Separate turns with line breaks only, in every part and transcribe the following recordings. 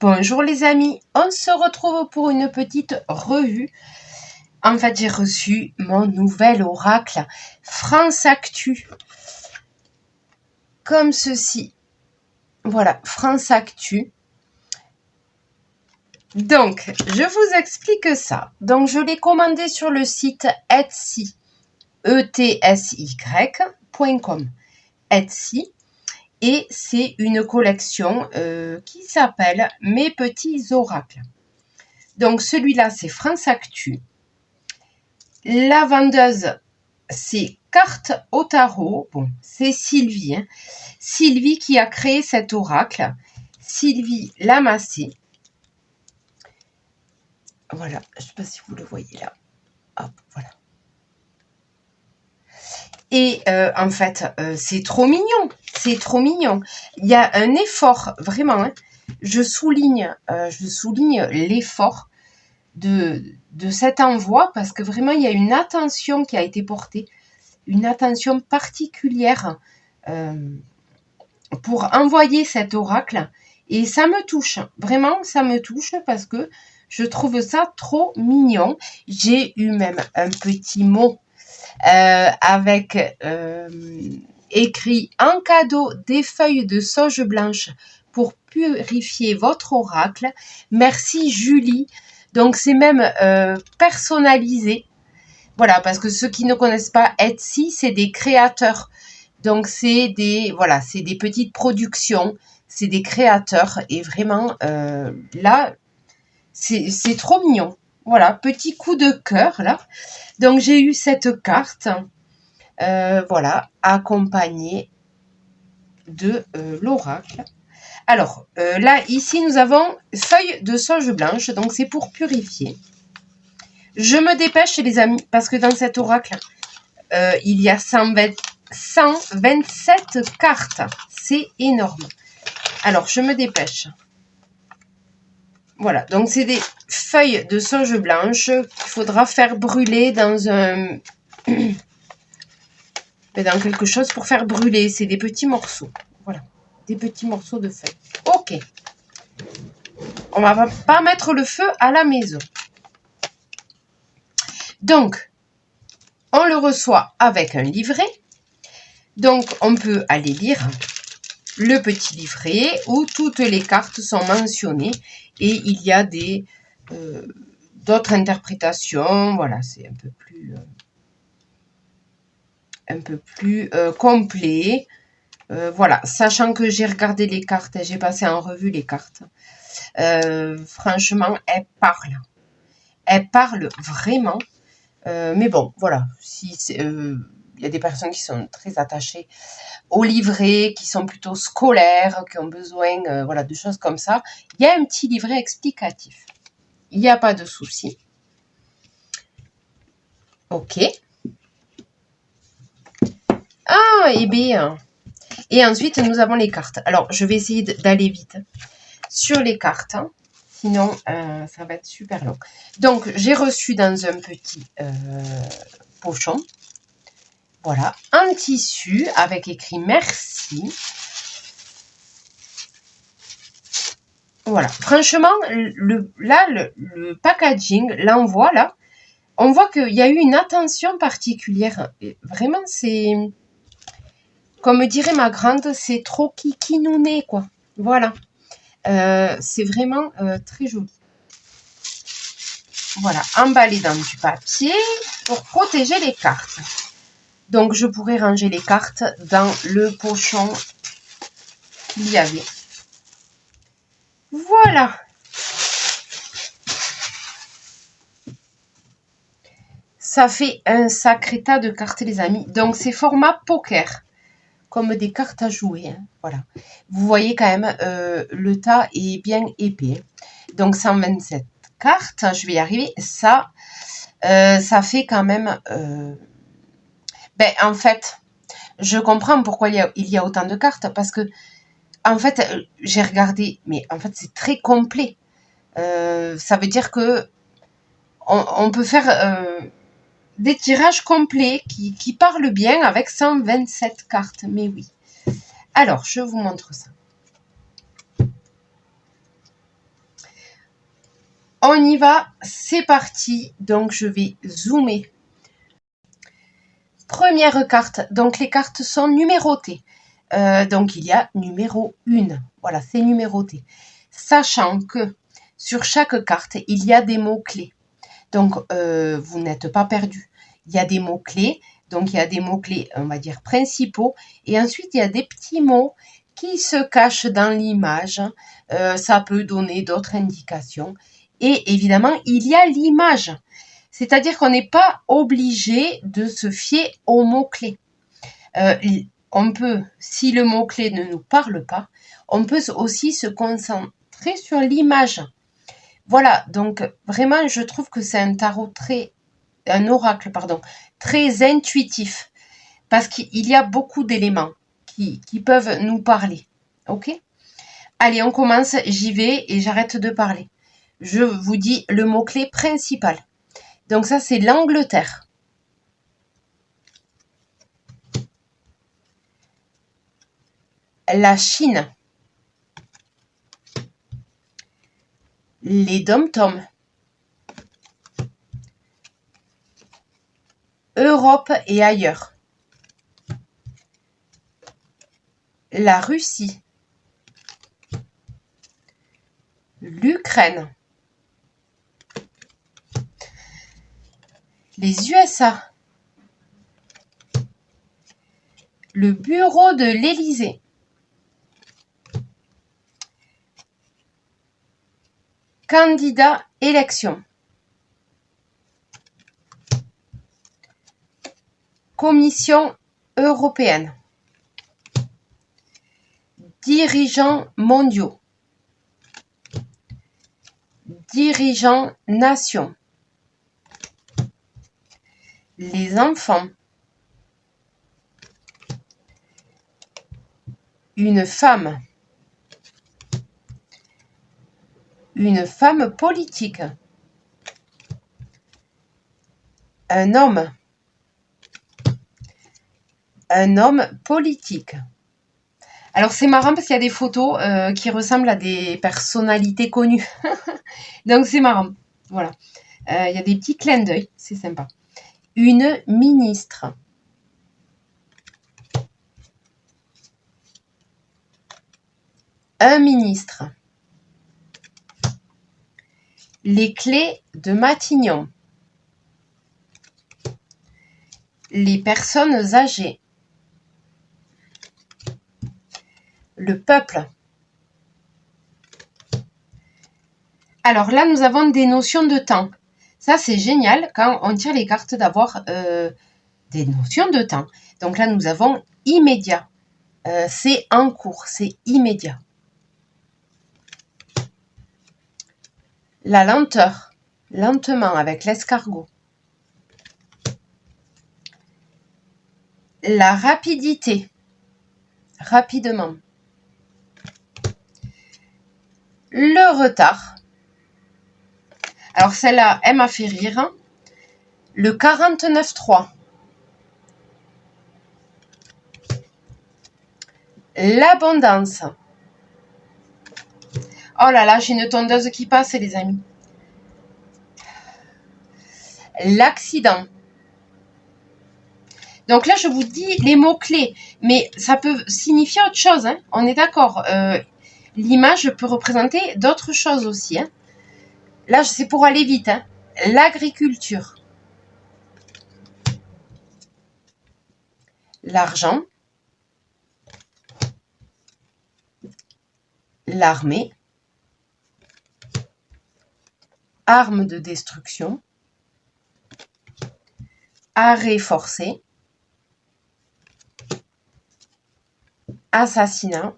Bonjour les amis, on se retrouve pour une petite revue. En fait, j'ai reçu mon nouvel oracle France Actu. Comme ceci. Voilà, France Actu. Donc, je vous explique ça. Donc, je l'ai commandé sur le site Etsy, etsy.com. Etsy. Et c'est une collection qui s'appelle Mes petits oracles. Donc, celui-là, c'est France Actu. La vendeuse, c'est Cartes au tarot. Bon, c'est Sylvie. Hein. Sylvie qui a créé cet oracle. Sylvie Lamassé. Voilà, je ne sais pas si vous le voyez là. Hop, voilà. Et en fait, c'est trop mignon. C'est trop mignon. Il y a un effort, vraiment. Hein. Je souligne l'effort de cet envoi parce que vraiment, il y a une attention qui a été portée. Une attention particulière pour envoyer cet oracle. Et ça me touche. Vraiment, ça me touche parce que je trouve ça trop mignon. J'ai eu même un petit mot avec écrit en cadeau des feuilles de sauge blanche pour purifier votre oracle. Merci Julie. Donc c'est même personnalisé. Voilà, parce que ceux qui ne connaissent pas Etsy, c'est des créateurs. Donc c'est des petites productions, c'est des créateurs et vraiment là c'est trop mignon. Voilà, petit coup de cœur là. Donc j'ai eu cette carte, voilà, accompagnée de l'oracle. Alors là, ici, nous avons feuille de sauge blanche, donc c'est pour purifier. Je me dépêche, les amis, parce que dans cet oracle, il y a 127 cartes. C'est énorme. Alors, je me dépêche. Voilà, donc c'est des feuilles de sauge blanche qu'il faudra faire brûler dans un... dans quelque chose pour faire brûler. C'est des petits morceaux. Voilà, des petits morceaux de feuilles. Ok. On ne va pas mettre le feu à la maison. Donc, on le reçoit avec un livret. Donc, on peut aller lire le petit livret où toutes les cartes sont mentionnées et il y a d'autres interprétations. Voilà, c'est un peu plus complet. Voilà, sachant que j'ai regardé les cartes et j'ai passé en revue les cartes. Franchement, elles parlent. Elles parlent vraiment. Mais bon, voilà. Si il y a des personnes qui sont très attachées au livret, qui sont plutôt scolaires, qui ont besoin voilà, de choses comme ça. Il y a un petit livret explicatif. Il n'y a pas de souci. Ok. Ah, et bien. Et ensuite, nous avons les cartes. Alors, je vais essayer d'aller vite sur les cartes. Hein. Sinon, ça va être super long. Donc, j'ai reçu dans un petit pochon. Voilà, un tissu avec écrit merci. Voilà, franchement, le packaging, l'envoi là, on voit qu'il y a eu une attention particulière. Et vraiment, c'est, comme dirait ma grande, c'est trop kikinouné, quoi. Voilà, c'est vraiment très joli. Voilà, emballé dans du papier pour protéger les cartes. Donc, je pourrais ranger les cartes dans le pochon qu'il y avait. Voilà. Ça fait un sacré tas de cartes, les amis. Donc, c'est format poker, comme des cartes à jouer. Hein. Voilà. Vous voyez quand même, le tas est bien épais. Donc, 127 cartes. Je vais y arriver. Ça fait quand même... en fait, je comprends pourquoi il y a autant de cartes. Parce que, en fait, j'ai regardé. Mais en fait, c'est très complet. Ça veut dire que on peut faire... des tirages complets qui parlent bien avec 127 cartes. Mais oui. Alors, je vous montre ça. On y va, c'est parti. Donc, je vais zoomer. Première carte. Donc, les cartes sont numérotées. Donc, il y a numéro 1. Voilà, c'est numéroté. Sachant que sur chaque carte, il y a des mots-clés. Donc, vous n'êtes pas perdu. Il y a des mots-clés. Donc, il y a des mots-clés, on va dire, principaux. Et ensuite, il y a des petits mots qui se cachent dans l'image. Ça peut donner d'autres indications. Et évidemment, il y a l'image. C'est-à-dire qu'on n'est pas obligé de se fier aux mots-clés. On peut, si le mot-clé ne nous parle pas, on peut aussi se concentrer sur l'image. Voilà, donc vraiment, je trouve que c'est un oracle, très intuitif, parce qu'il y a beaucoup d'éléments qui peuvent nous parler. Ok? Allez, on commence, j'y vais et j'arrête de parler. Je vous dis le mot-clé principal. Donc ça, c'est l'Angleterre. La Chine. Les dom-toms. Europe et ailleurs. La Russie. L'Ukraine. Les USA. Le bureau de l'Élysée. Candidat élection. Commission européenne. Dirigeants mondiaux. Dirigeants nations. Les enfants. Une femme. Une femme politique. Un homme. Un homme politique. Alors c'est marrant parce qu'il y a des photos qui ressemblent à des personnalités connues. Donc c'est marrant. Voilà. Il y a des petits clins d'œil. C'est sympa. Une ministre. Un ministre. Les clés de Matignon. Les personnes âgées. Le peuple. Alors là, nous avons des notions de temps. Ça, c'est génial quand on tire les cartes d'avoir des notions de temps. Donc là, nous avons immédiat. C'est en cours, c'est immédiat. La lenteur. Lentement avec l'escargot. La rapidité. Rapidement. Le retard. Alors celle-là, elle m'a fait rire. Le 49.3. L'abondance. Oh là là, j'ai une tondeuse qui passe, les amis. L'accident. Donc là, je vous dis les mots-clés, mais ça peut signifier autre chose. Hein. On est d'accord. L'image peut représenter d'autres choses aussi. Hein. Là, c'est pour aller vite. Hein. L'agriculture. L'argent. L'armée. Arme de destruction. Arrêt forcé. Assassinat.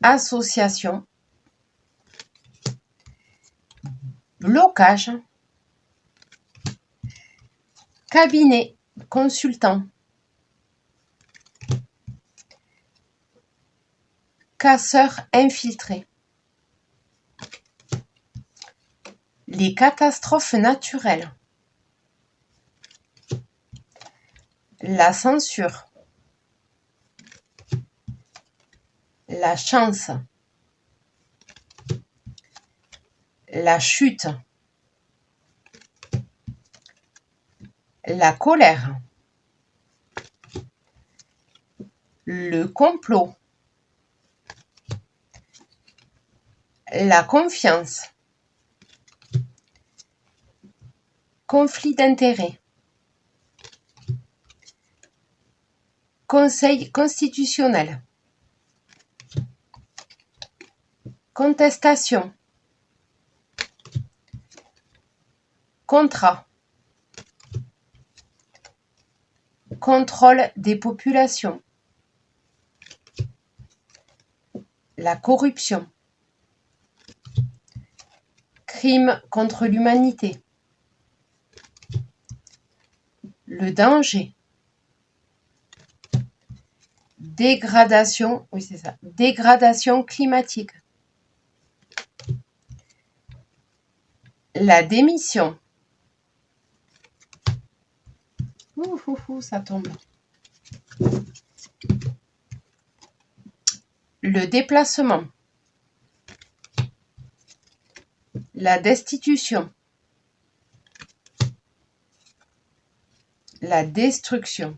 Association. Blocage. Cabinet. Consultant. Casseur infiltré. Les catastrophes naturelles. La censure. La chance. la chute, la colère, le complot, la confiance, conflit d'intérêts, Conseil constitutionnel, contestation, contrat, contrôle des populations, la corruption, crime contre l'humanité, le danger, dégradation, oui c'est ça, dégradation climatique, la démission, ça tombe, le déplacement, la destitution, la destruction,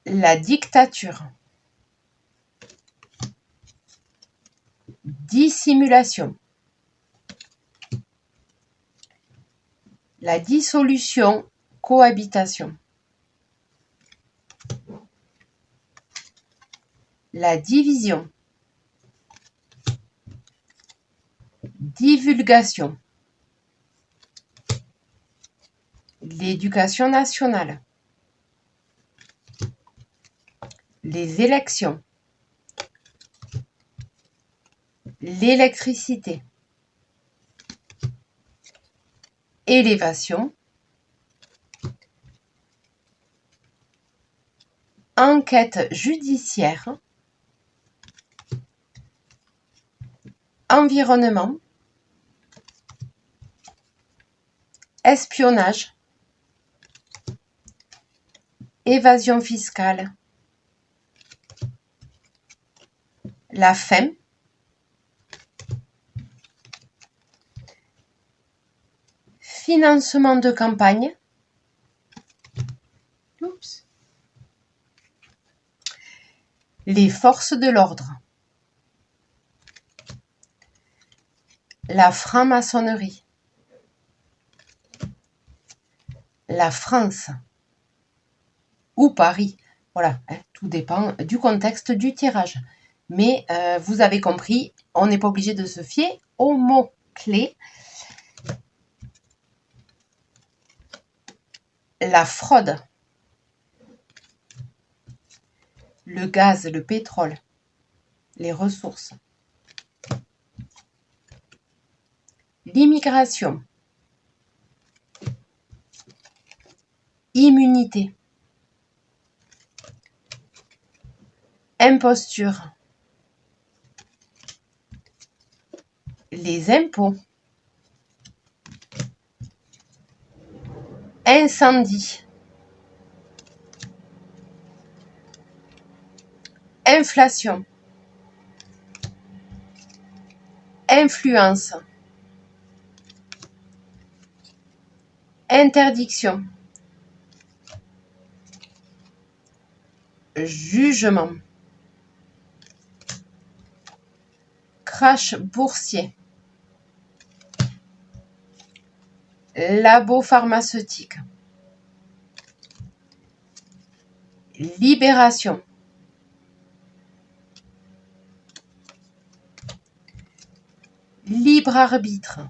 la dictature, dissimulation, la dissolution, cohabitation, la division, divulgation, l'éducation nationale, les élections, l'électricité, élévation, enquête judiciaire, environnement, espionnage, évasion fiscale, la faim, financement de campagne, les forces de l'ordre, la franc-maçonnerie, la France ou Paris. Voilà, tout dépend du contexte du tirage. Mais vous avez compris, on n'est pas obligé de se fier aux mots-clés. La fraude, le gaz, le pétrole, les ressources, l'immigration, immunité, imposture, les impôts, incendie, inflation, influence, interdiction, jugement, crash boursier, labo pharmaceutique, libération, libre arbitre,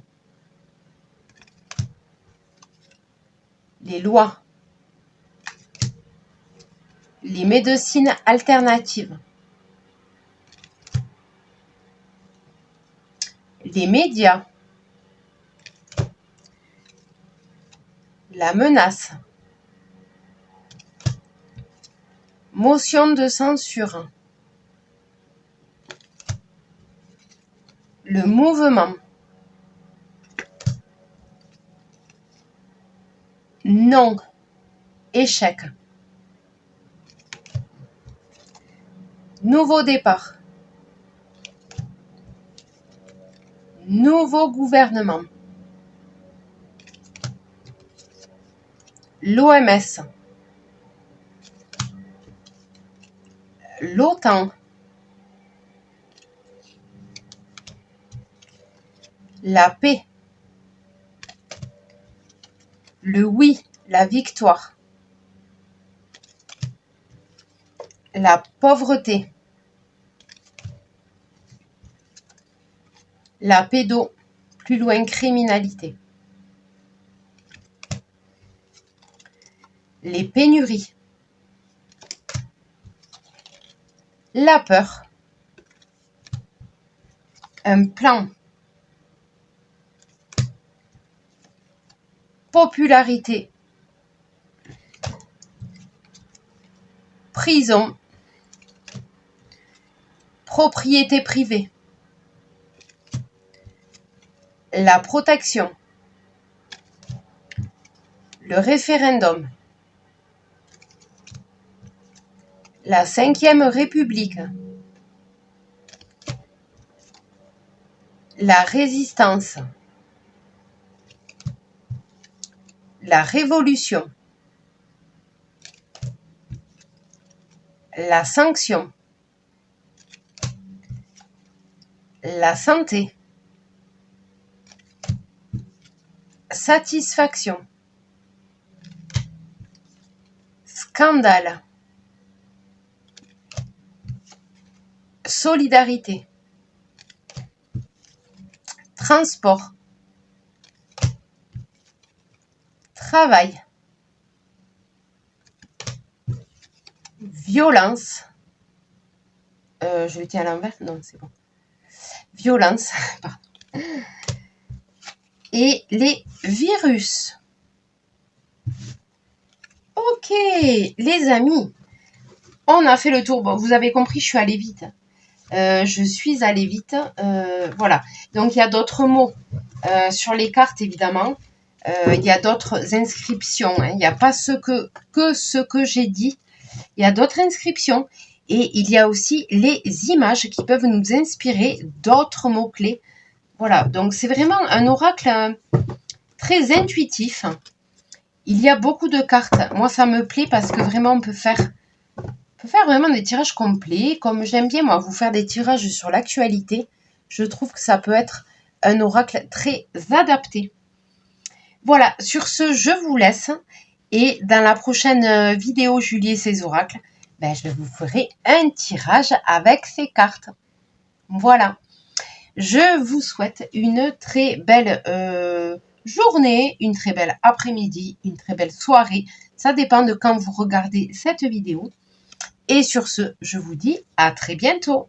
les lois, les médecines alternatives, les médias, la menace, motion de censure, le mouvement, non, échec, nouveau départ, nouveau gouvernement, l'OMS, l'OTAN, la paix, le oui, la victoire, la pauvreté, la pédo, plus loin criminalité, les pénuries, la peur, un plan, popularité, prison, propriété privée, la protection, le référendum, la 5e République, la résistance, la révolution, la sanction, la santé, satisfaction, scandale, solidarité, transport, travail, violence, je le tiens à l'envers, non c'est bon, violence, pardon. Et les virus. Ok, les amis, on a fait le tour. Bon, vous avez compris, je suis allée vite. Voilà. Donc, il y a d'autres mots sur les cartes, évidemment. Il y a d'autres inscriptions. Hein. Il n'y a pas ce que j'ai dit. Il y a d'autres inscriptions. Et il y a aussi les images qui peuvent nous inspirer d'autres mots-clés. Voilà. Donc, c'est vraiment un oracle très intuitif. Il y a beaucoup de cartes. Moi, ça me plaît parce que vraiment, on peut faire vraiment des tirages complets. Comme j'aime bien, moi, vous faire des tirages sur l'actualité, je trouve que ça peut être un oracle très adapté. Voilà, sur ce, je vous laisse. Et dans la prochaine vidéo, Julie et ses oracles, je vous ferai un tirage avec ces cartes. Voilà. Je vous souhaite une très belle journée, une très belle après-midi, une très belle soirée. Ça dépend de quand vous regardez cette vidéo. Et sur ce, je vous dis à très bientôt.